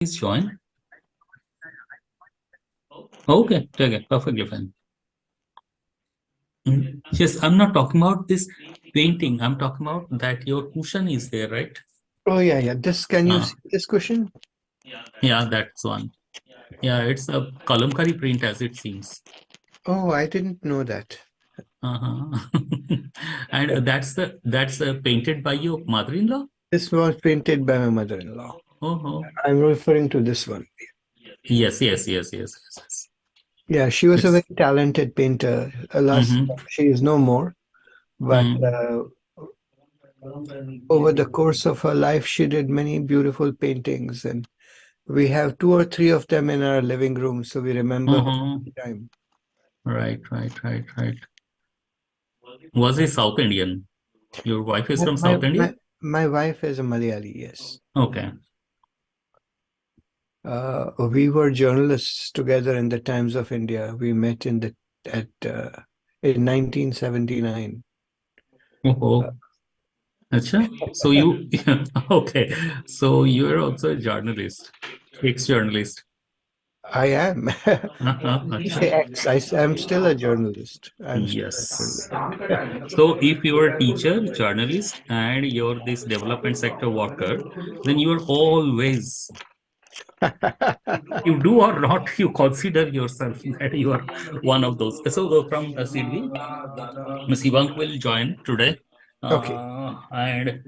Please join. Okay, perfectly fine. Yes, I'm not talking about this painting. I'm talking about that your cushion is there, right? Oh, yeah. Can you see this cushion? Yeah, that's one. Yeah, it's a kalamkari print as it seems. Oh, I didn't know that. And that's painted by your mother-in-law? This was painted by my mother-in-law. Oh, I'm referring to this one. yes. Yeah, she was a It's, very talented painter. Alas, she is no more. But over the course of her life, she did many beautiful paintings, and we have 2 or 3 of them in our living room, so we remember her every time. Right. Was he South Indian? Your wife is from South India? My wife is a Malayali, yes. Okay. We were journalists together in the Times of India. We met in 1979. Oh, Acha? So you, okay. So you're also a journalist, ex-journalist. I am. You say ex. I'm still a journalist. I'm still a Yes. journalist. So if you're a teacher, journalist, and you're this development sector worker, then you're always, you do or not, you consider yourself that you are one of those. So from SIDBI, Ms. Ivank will join today. Okay. And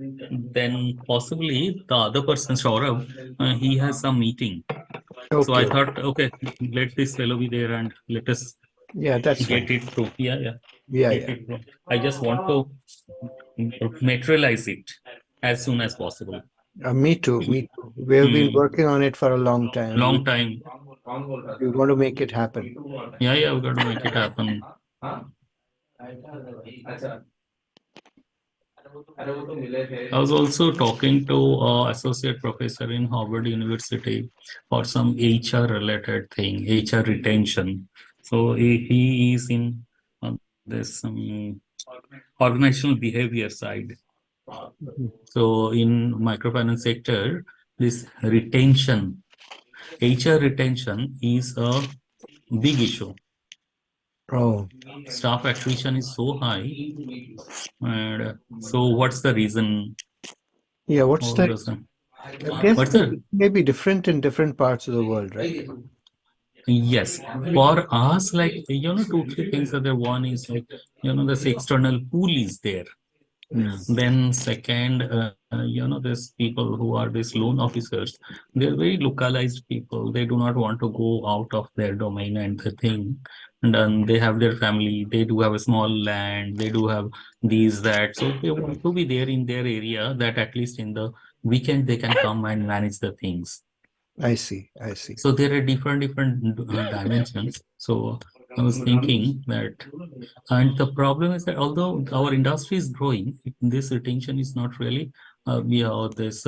then possibly the other person, Saurabh, he has some meeting. So I Okay. thought, okay, let this fellow be there and let us Yeah, that's get fine. it through. Yeah. Get Yeah. it through. I just want to materialize it as soon as possible. Me too. Me too. We've been working on it for a long time, and Long time. we want to make it happen. Yeah, we got to make it happen. I was also talking to associate professor in Harvard University for some HR related thing, HR retention. So he is in this organizational behavior side. Mhm. So in microfinance sector, this retention, HR retention is a big issue. Oh, Staff attrition is so high, and so what's the reason? yeah. What's Or the? does I guess what's the it may be different in different parts of the world, right? Yes, for us, like two, three things are there. One is like this external pool is there. Mm. Then second, there's people who are these loan officers. They're very localized people. They do not want to go out of their domain and the thing. And then they have their family. They do have a small land. They do have these that. So they want to be there in their area. That at least in the weekend they can come and manage the things. I see. I see. So there are different dimensions. So I was thinking that, and the problem is that although our industry is growing, this retention is not really, this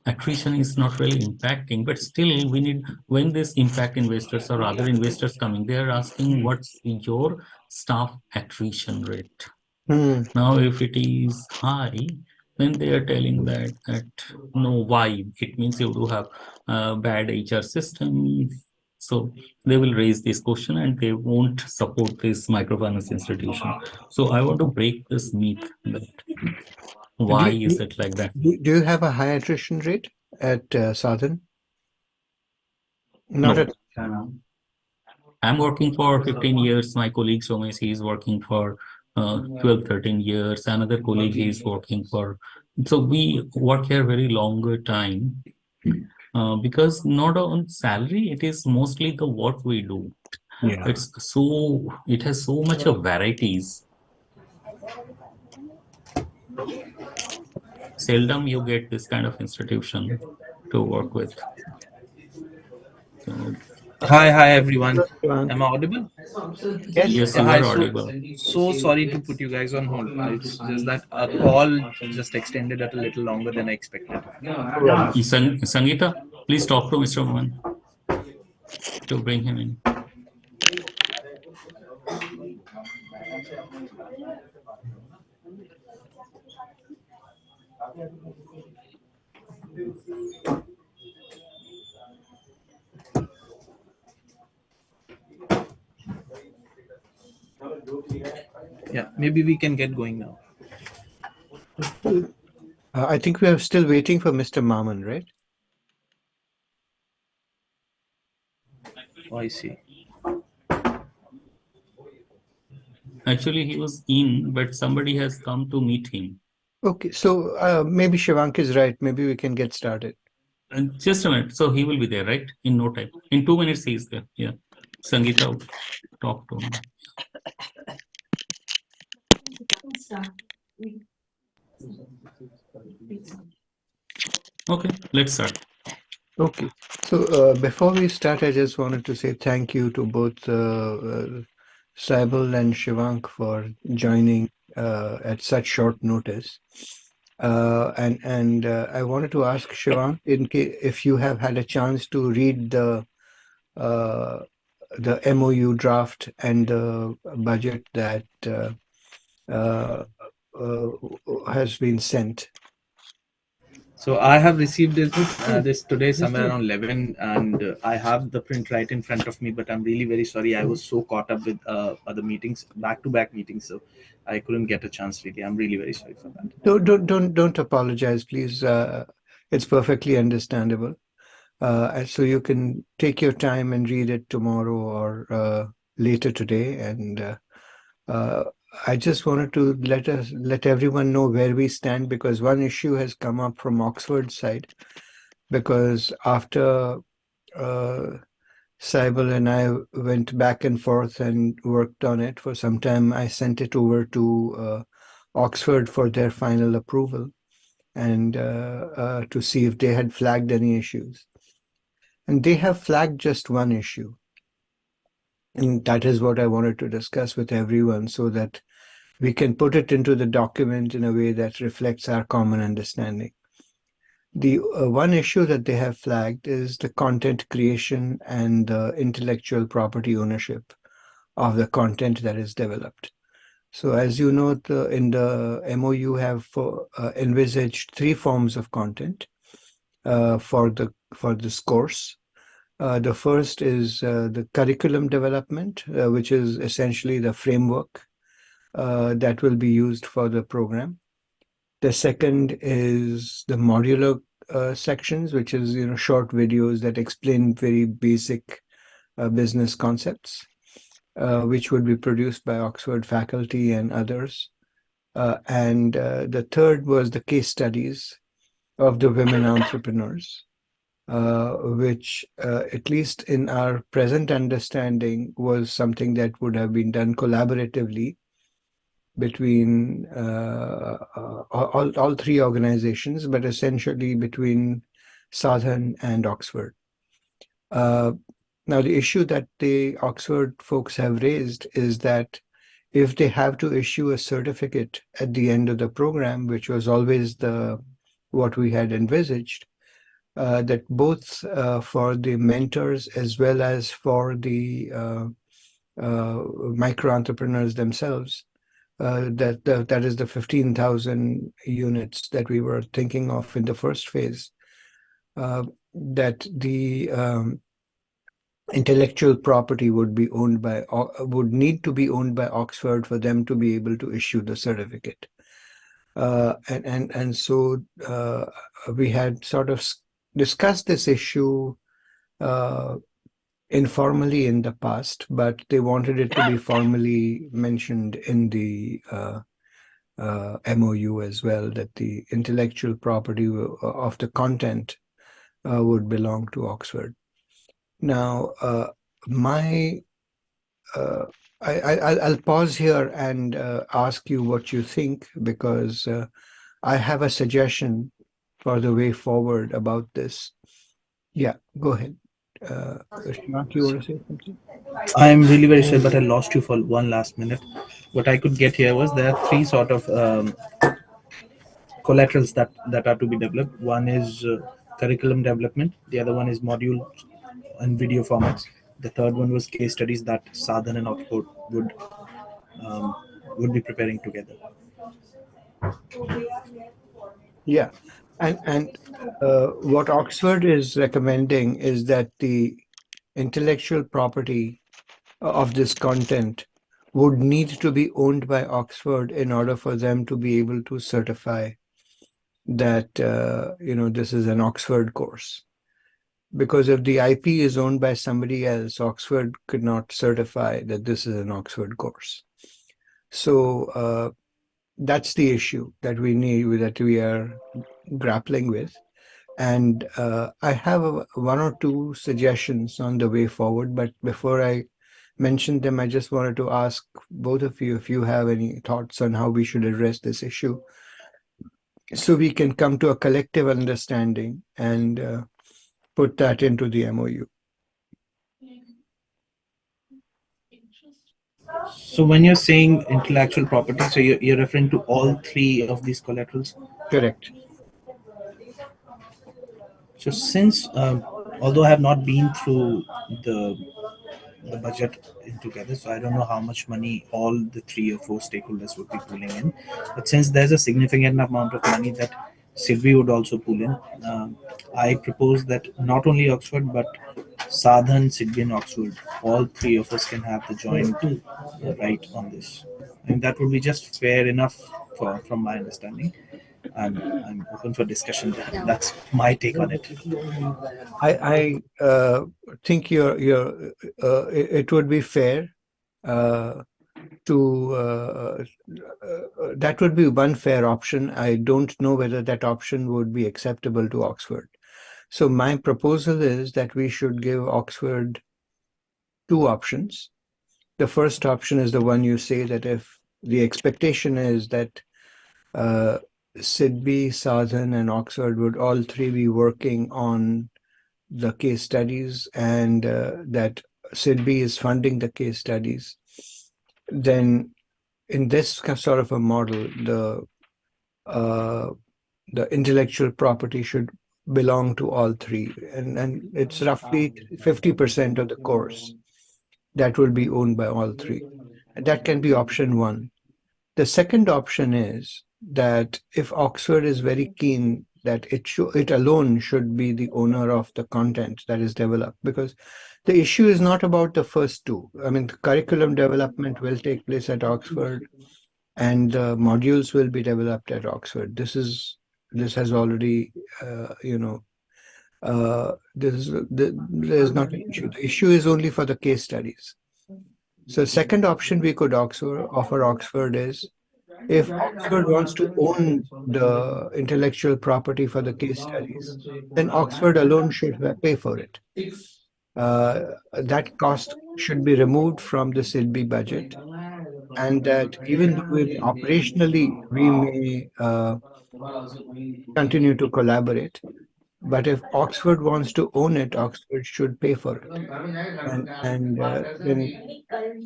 attrition is not really impacting. But still, we need when this impact investors or other investors coming, they are asking what's your staff attrition rate. Hmm. Now, if it is high, then they are telling that no, why? It means you do have a bad HR system. So they will raise this question and they won't support this microfinance institution. So I want to break this myth that Do why is you, it like that? do you have a high attrition rate at Southern? Not No, at. I'm working for 15 years. My colleague Somesh, he is working for 12, 13 years. Another colleague, he is working for. So we work here very longer time. Because not on salary, it is mostly the work we do. Yeah. It has so much of varieties. Seldom you get this kind of institution to work with. So Hi everyone. Everyone. Am I audible? Yes. yes, Yeah, you hi. are So, audible. so sorry to put you guys on hold. It's just that a call just extended it a little longer than I expected. No worries. Sangeeta, please talk to Mr. Mohan to bring him in. Yeah, maybe we can get going now. I think we are still waiting for Mr. Maman, right? Oh, I see. Actually, he was in, but somebody has come to meet him. Okay, so maybe Shivank is right. Maybe we can get started. Just a minute. So he will be there, right? In no time. In 2 minutes, he is there. Yeah. Sangeeta will talk to him. Okay, let's start. Okay, so before we start, I just wanted to say thank you to both Saibal and Shivank for joining at such short notice. And I wanted to ask Shivank in case if you have had a chance to read uh, the MOU draft and the budget that uh, has been sent. So I have received this today somewhere around 11, and I have the print right in front of me. But I'm really very sorry. I was so caught up with other meetings, back-to-back meetings, so I couldn't get a chance. Really, I'm really very sorry for that. Don't apologize, please. It's perfectly understandable. And so you can take your time and read it tomorrow or later today. And I just wanted to let everyone know where we stand, because one issue has come up from Oxford's side, because after Saibal and I went back and forth and worked on it for some time, I sent it over to Oxford for their final approval and to see if they had flagged any issues. And they have flagged just one issue. And that is what I wanted to discuss with everyone so that we can put it into the document in a way that reflects our common understanding. The one issue that they have flagged is the content creation and the intellectual property ownership of the content that is developed. So as you know, in the MOU have envisaged three forms of content for this course. The first is the curriculum development, which is essentially the framework that will be used for the program. The second is the modular sections, which is short videos that explain very basic business concepts, which would be produced by Oxford faculty and others. And the third was the case studies of the women entrepreneurs, which, at least in our present understanding, was something that would have been done collaboratively between all three organizations, but essentially between Southern and Oxford. Now, the issue that the Oxford folks have raised is that if they have to issue a certificate at the end of the program, which was always what we had envisaged, that both for the mentors as well as for the micro entrepreneurs themselves, that is the 15,000 units that we were thinking of in the first phase, that the intellectual property would need to be owned by Oxford for them to be able to issue the certificate. And so we had sort of discussed this issue informally in the past, but they wanted it to be formally mentioned in the MOU as well, that the intellectual property of the content would belong to Oxford. Now, I'll pause here and ask you what you think, because I have a suggestion for the way forward about this. Yeah, go ahead. Shivank, you want to say something? I am really very sorry, but I lost you for one last minute. What I could get here was there are three sort of collaterals that are to be developed. One is curriculum development. The other one is module and video formats. The third one was case studies that Sadhan and Oxford um, would be preparing together. Yeah, and what Oxford is recommending is that the intellectual property of this content would need to be owned by Oxford in order for them to be able to certify that this is an Oxford course. Because if the IP is owned by somebody else, Oxford could not certify that this is an Oxford course. So that's the issue that we are grappling with. And I have one or two suggestions on the way forward, but before I mention them, I just wanted to ask both of you if you have any thoughts on how we should address this issue, so we can come to a collective understanding and put that into the MOU. So when you're saying intellectual property, so you're referring to all three of these collaterals? Correct. So since, although I have not been through the budget in together, so I don't know how much money all the 3 or 4 stakeholders would be pulling in. But since there's a significant amount of money that SIDBI would also pull in, I propose that not only Oxford but Sadhan, SIDBI, and Oxford, all 3 of us can have the joint right on this. And that would be just fair enough from my understanding. I'm open for discussion. That's my take on it. I think it would be fair that would be one fair option. I don't know whether that option would be acceptable to Oxford. So my proposal is that we should give Oxford 2 options. The first option is the one you say, that if the expectation is that SIDBI, Sadhan, and Oxford would all 3 be working on the case studies, and that SIDBI is funding the case studies, then in this sort of a model, the intellectual property should belong to all 3, and it's roughly 50% of the course that will be owned by all 3. And that can be option 1. The second option is that if Oxford is very keen that it alone should be the owner of the content that is developed, because the issue is not about the first 2. I mean, the curriculum development will take place at Oxford, and the modules will be developed at Oxford. This has already, there's not an issue. The issue is only for the case studies. So second option we could offer Oxford is, if Oxford wants to own the intellectual property for the case studies, then Oxford alone should pay for it. That cost should be removed from the SIDBI budget, and that even though operationally we may continue to collaborate, but if Oxford wants to own it, Oxford should pay for it. And then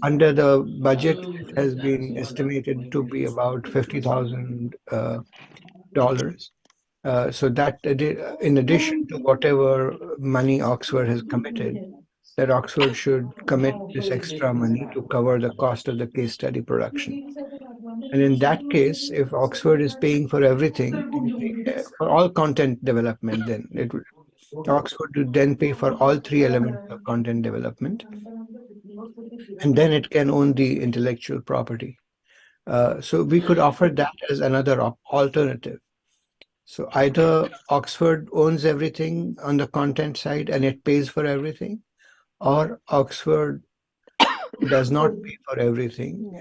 under the budget, it has been estimated to be about $50,000. So that in addition to whatever money Oxford has committed, that Oxford should commit this extra money to cover the cost of the case study production. And in that case, if Oxford is paying for everything, for all content development, then Oxford would then pay for all 3 elements of content development, and then it can own the intellectual property. So we could offer that as another alternative. So either Oxford owns everything on the content side and it pays for everything, or Oxford does not pay for everything,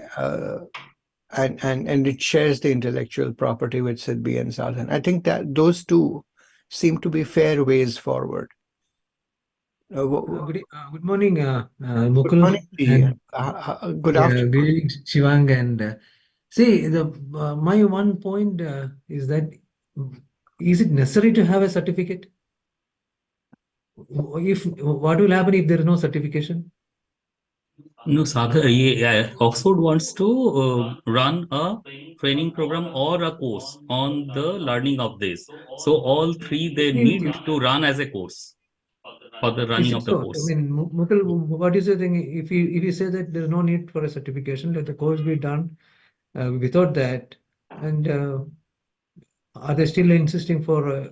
and it shares the intellectual property with SIDBI and Sadhan. I think that those 2 seem to be fair ways forward. Good morning, Mukul. Good morning, good afternoon. Good evening, Shivang. And see, my one point is that, is it necessary to have a certificate? What will happen if there is no certification? No, Oxford wants to run a training program or a course on the learning of this. So all 3 they need to run as a course for the running of the course. I mean, Mukul, what is the thing? If you say that there is no need for a certification, let the course be done without that, and are they still insisting for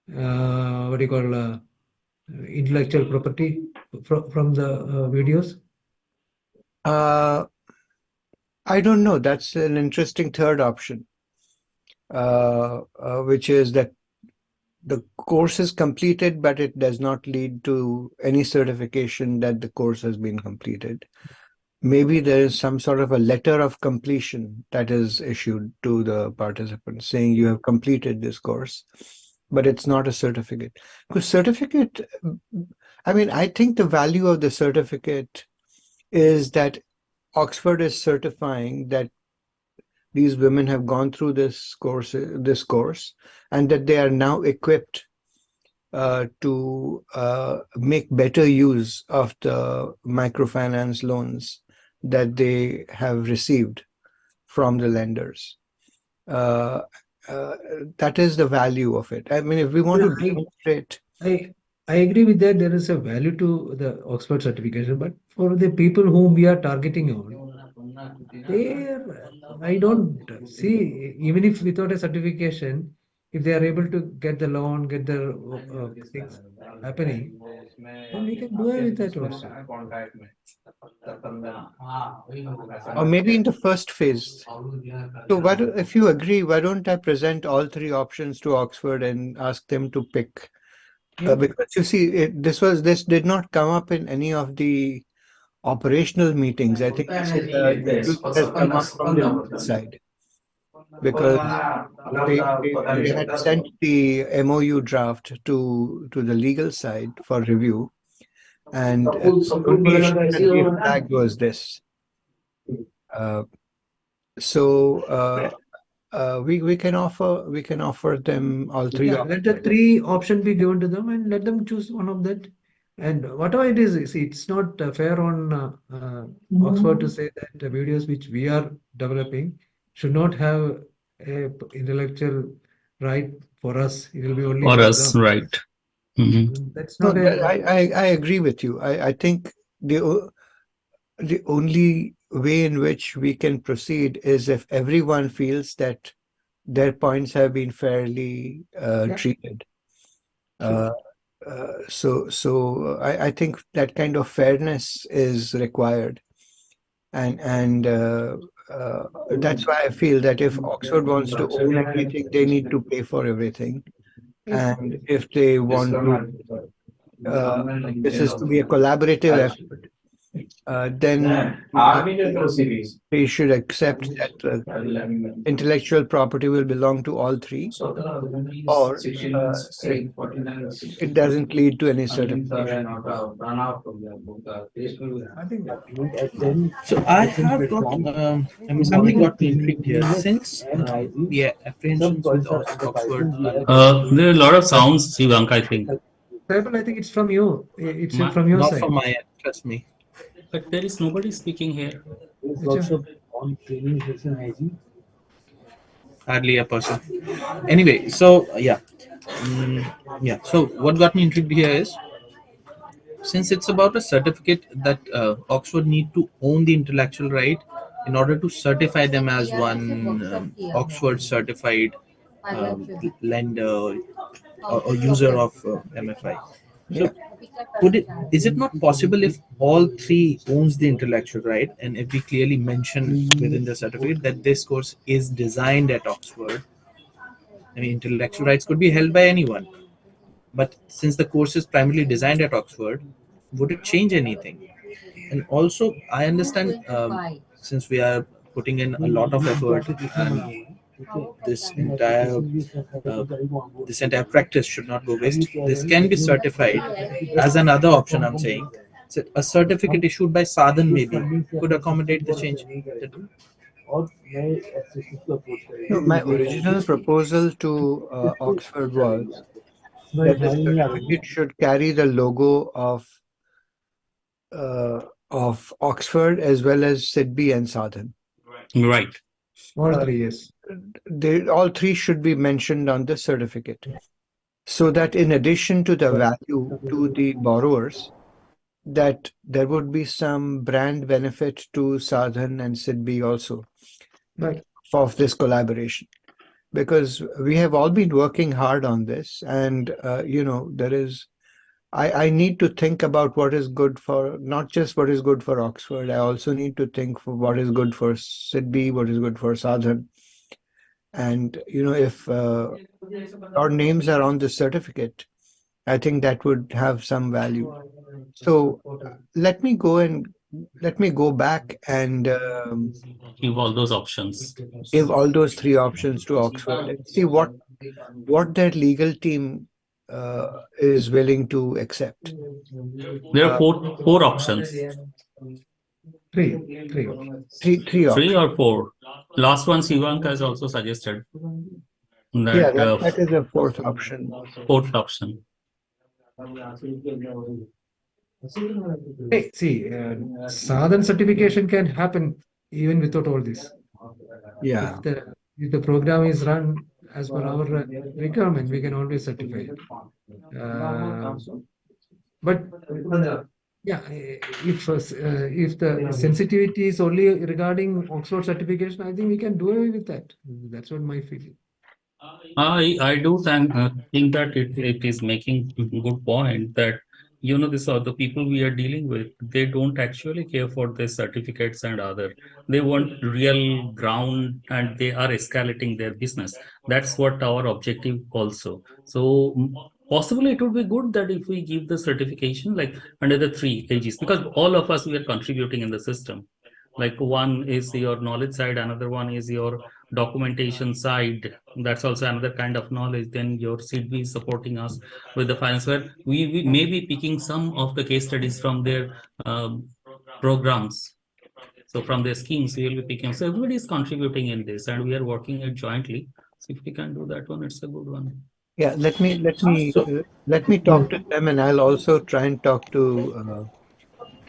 what do you call intellectual property from the videos? I don't know. That's an interesting third option, which is that the course is completed, but it does not lead to any certification that the course has been completed. Maybe there is some sort of a letter of completion that is issued to the participants saying you have completed this course, but it's not a certificate. Because certificate, I mean, I think the value of the certificate is that Oxford is certifying that these women have gone through this course, and that they are now equipped to make better use of the microfinance loans that they have received from the lenders. That is the value of it. I mean, if we want to demonstrate. I agree with that. There is a value to the Oxford certification, but for the people whom we are targeting on, I don't see, even if without a certification, if they are able to get the loan, get the things happening, then we can do it with that also. Or maybe in the first phase. So if you agree, why don't I present all three options to Oxford and ask them to pick? Because you see, this did not come up in any of the operational meetings. I think this has come up from the legal side, because they had sent the MOU draft to the legal side for review, and the only issue that they flagged was this. We can offer them all three Yeah, let the options. three options be given to them and let them choose one of that. And whatever it is, see, it's not fair on Oxford to say that the videos which we are developing should not have a intellectual right for us. It will be only For for us, them. right. Mhm. That's No, not a. I agree with you. I think the only way in which we can proceed is if everyone feels that their points have been fairly treated. I think that kind of fairness is required, and that's why I feel that if Oxford wants to own everything, they need to pay for everything, and if they want to, this is to be a collaborative effort, then they should accept that intellectual property will belong to all three, or it doesn't lead to any certification. I think So I have got something got me intrigued here. Since the apprehensions with Oxford There are a lot of sounds, Sivank, I think. Saibal, I think it's from you. It's from your not side. from my end, trust me. But there is nobody speaking here. Hardly a person. Anyway, so yeah. So what got me intrigued here is, since it's about a certificate that Oxford need to own the intellectual right in order to certify them as one Oxford certified lender or user of MFI. So is it not possible if all three owns the intellectual right, and if we clearly mention within the certificate that this course is designed at Oxford? I mean, intellectual rights could be held by anyone, but since the course is primarily designed at Oxford, would it change anything? And also, I understand, since we are putting in a lot of effort, and this entire uh, this entire practice should not go waste. This can be certified as another option. I'm saying, so a certificate issued by Sadhan maybe could accommodate the change. No, my original proposal to Oxford was that the certificate should carry the logo of Oxford as well as SIDBI and Sadhan. Right. All three, yes. All three should be mentioned on the certificate, so that in addition to the value to the borrowers, that there would be some brand benefit to Sadhan and SIDBI also Right. of this collaboration. Because we have all been working hard on this, and there is I need to think about what is good for, not just what is good for Oxford. I also need to think for what is good for SIDBI, what is good for Southern. And, if our names are on the certificate, I think that would have some value. So let me go back and Give all those options. give all those three options to Oxford and see what their legal team is willing to accept. There are Uh, four options. Three options. three Three options. or four. Last one, Sivank has also suggested Yeah, that that is a fourth option. fourth option. Hey, see, Sadhan certification can happen even without all this. Yeah. If the program is run as per our requirement, we can always certify it. But yeah, if the sensitivity is only regarding Oxford certification, I think we can do away with that. That's what my feeling. I do think that it is making a good point that these are the people we are dealing with. They don't actually care for their certificates and other. They want real ground, and they are escalating their business. That's what our objective also. So possibly it would be good that if we give the certification like under the three ages, because all of us we are contributing in the system. Like one is your knowledge side, another one is your documentation side. That's also another kind of knowledge. Then your SIDBI is supporting us with the finance, where we may be picking some of the case studies from their programs. So from their schemes, we will be picking. So everybody is contributing in this, and we are working it jointly. So if we can do that one, it's a good one. Yeah, let me talk to them, and I'll also try and talk to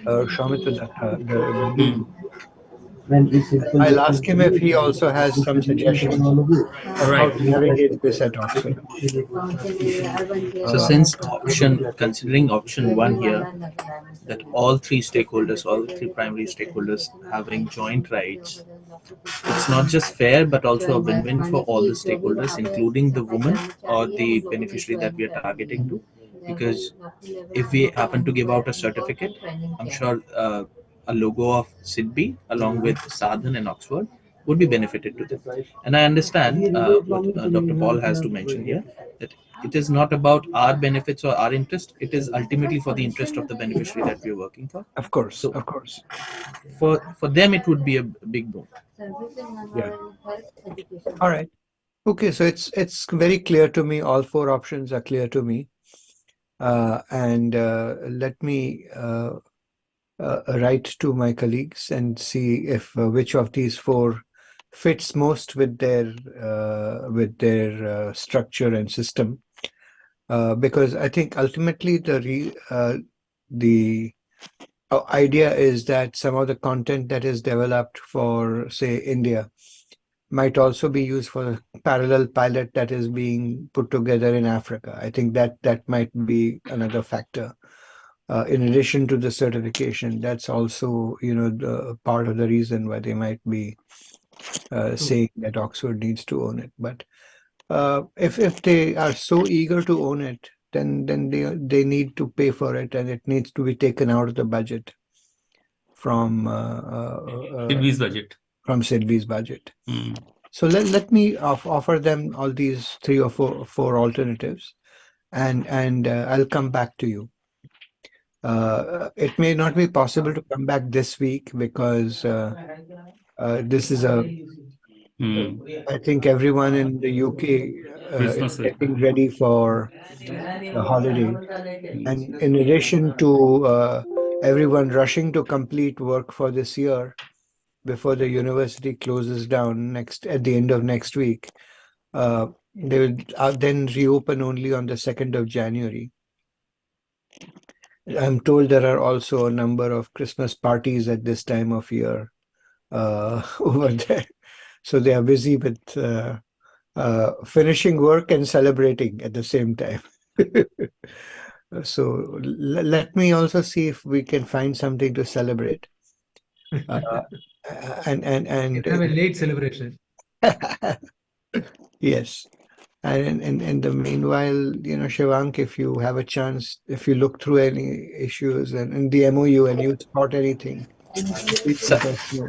Shaumitra Datta, the dean. I'll ask him if he also has some suggestions of how Right. to navigate this at Oxford. So since considering option one here, that all three stakeholders, all three primary stakeholders having joint rights, it's not just fair but also a win-win for all the stakeholders, including the woman or the beneficiary that we are targeting to. Because if we happen to give out a certificate, I'm sure a logo of SIDBI along with Sadhan and Oxford would be benefited to them. And I understand what Dr. Paul has to mention here, that it is not about our benefits or our interest. It is ultimately for the interest of the beneficiary that we are working for. Of course, So of course. for them, it would be a big boon. Yeah. All right. Okay, so it's very clear to me. All four options are clear to me. And let me write to my colleagues and see if which of these four fits most with their structure and system. Because I think ultimately the idea is that some of the content that is developed for, say, India might also be used for a parallel pilot that is being put together in Africa. I think that might be another factor. In addition to the certification, that's also, the part of the reason why they might be saying that Oxford needs to own it. But if they are so eager to own it, then they need to pay for it, and it needs to be taken out of the budget from SIDBI's budget. From SIDBI's budget. Mm. So let me offer them all these three or four alternatives, and I'll come back to you. It may not be possible to come back this week because this is I think everyone in the UK is getting ready for the holiday. And in addition to everyone rushing to complete work for this year before the university closes down at the end of next week, they will then reopen only on the 2nd of January. I'm told there are also a number of Christmas parties at this time of year over there. So they are busy with finishing work and celebrating at the same time. So let me also see if we can find something to celebrate. And have a late celebration. Yes. And in the meanwhile, Shivank, if you have a chance, if you look through any issues and in the MOU and you spot anything, please So let us know.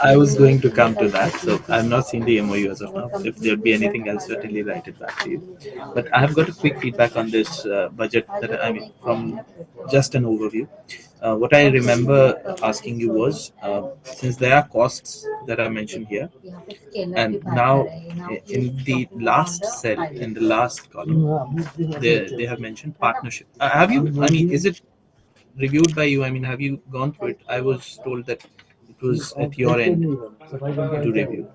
I was going to come to that. So I've not seen the MOU as of now. If there'll be anything, I'll certainly write it back to you. But I have got a quick feedback on this budget. That I mean, from just an overview. What I remember asking you was, since there are costs that are mentioned here, and now in the last cell, in the last column, they have mentioned partnership. Have you? I mean, is it reviewed by you? I mean, have you gone through it? I was told that it was at your end to review.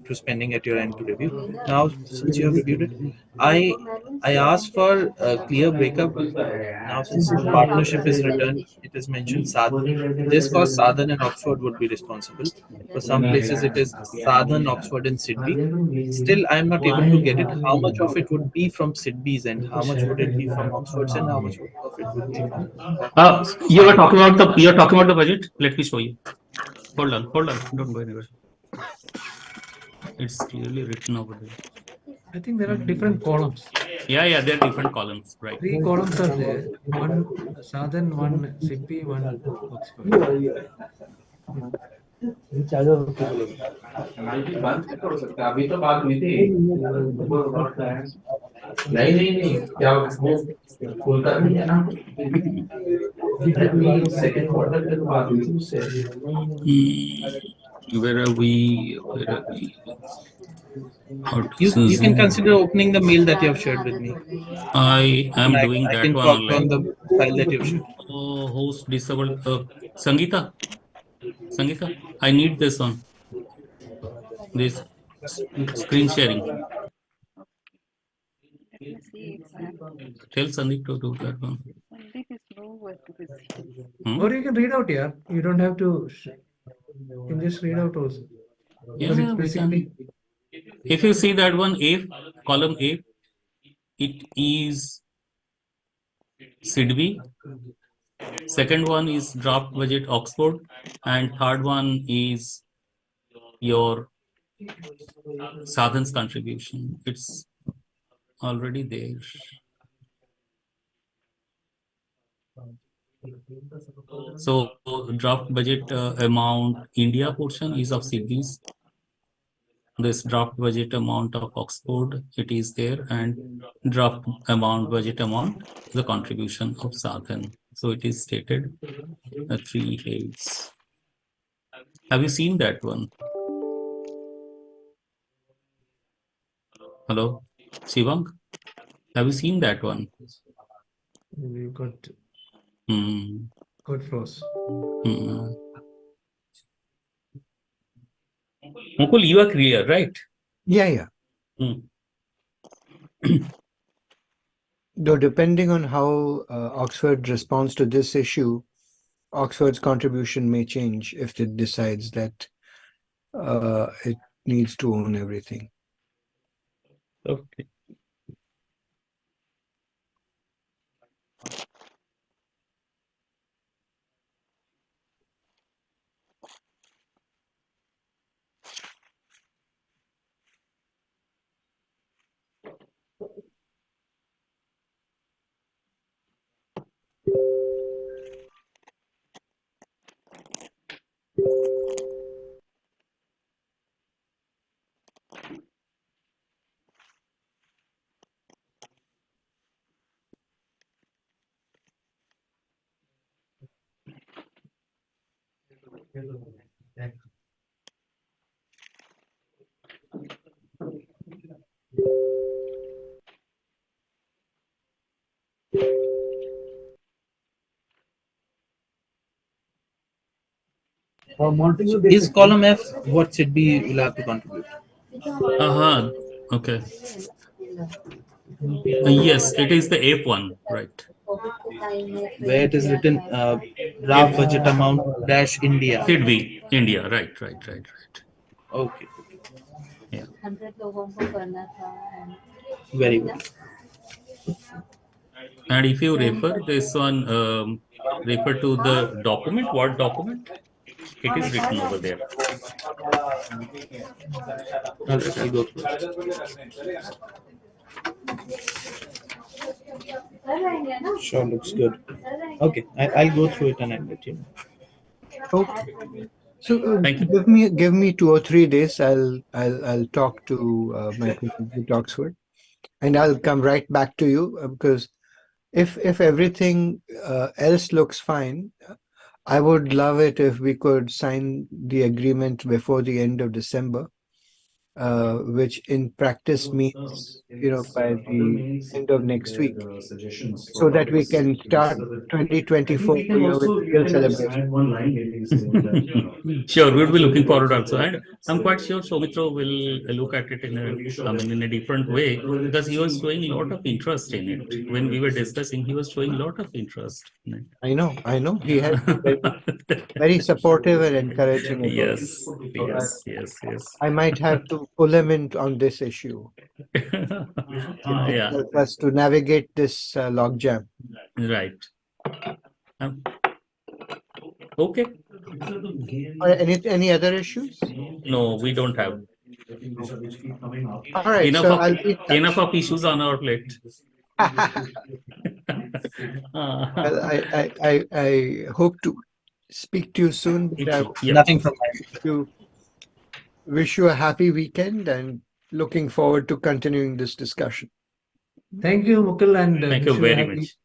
It was pending at your end to review. Now, since you have reviewed it, I asked for a clear breakup. Now, since partnership is written, it is mentioned Sadhan. This cost Sadhan and Oxford would be responsible. For some places, it is Sadhan, Oxford, and SIDBI. Still, I am not able to get it. How much of it would be from SIDBI's end? How much would it be from Oxford's end? How much of it would be from You're talking about the budget. Let me show you. Hold on, don't go anywhere. It's clearly written over there. I think there are different columns. Yeah, there are different columns, right? 3 columns are there. One Southern, one SIDBI, one Oxford. Where are we? You can consider opening the mail that you have shared with me. I am And doing I that can one copy on online. the file that you've shared. Oh, host disabled. Sangeeta, I need this one. This screen sharing. Tell Sandeep to do that one. Or you can read out here. You don't have to. You can just read out also. Because it's basically. If you see that one, column A, it is SIDBI. Second one is draft budget Oxford, and third one is your Sadhan's contribution. It's already there. So draft budget amount India portion is of SIDBI's. This draft budget amount of Oxford, it is there, and draft budget amount, the contribution of Sadhan. So it is stated, the 3 heads. Have you seen that one? Hello, Shivang? Have you seen that one? You got Hmm. code flows. Mukul, you are clear, right? Yeah. Hmm. Though depending on how Oxford responds to this issue, Oxford's contribution may change if it decides that it needs to own everything. Okay. Is column F what SIDBI will have to contribute? Okay. Yes, it is the F1, right? Where it is written draft budget amount dash India. SIDBI, India, right. Okay. Yeah. Very good. And if you refer this one, refer to the document, what document? It is written over there. All right, I'll go through it. Sure, looks good. Okay, I'll go through it and I'll let you know. Okay. So Thank you. give me 2 or 3 days. I'll talk to my colleagues at Oxford, and I'll come right back to you because if everything else looks fine, I would love it if we could sign the agreement before the end of December, which in practice means, by the end of next week, so that we can start 2024, with real celebration. Sure, we'll be looking forward also, and I'm quite sure Soumitra will look at it in a different way because he was showing a lot of interest in it when we were discussing. He was showing a lot of interest in it. I know. He has been very supportive and encouraging about it. Yes, So yes. I might have to pull him in on this issue. Yeah, Help us to navigate this logjam. right. Okay. Or any other issues? No, we don't have All right, enough so of I'll be in touch. issues on our plate. Well, I hope to speak to you soon. But I Yeah. Nothing from my side. wish you a happy weekend and looking forward to continuing this discussion. Thank you, Mukul, and Thank wish you you a very much.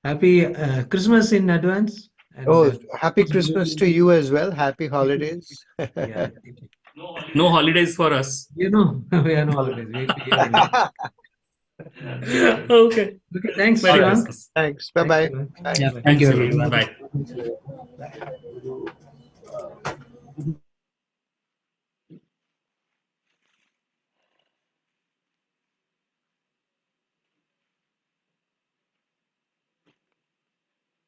happy Christmas in advance. And, Oh, happy Christmas to you as well. Happy holidays. yeah, No holidays for us. we are no holidays. We are in. Okay. Okay, thanks, Merry Shivank. Christmas. Thanks. Bye-bye. Thanks, Bye. Yeah, Shivank. thank you, Thanks, everyone. Bye.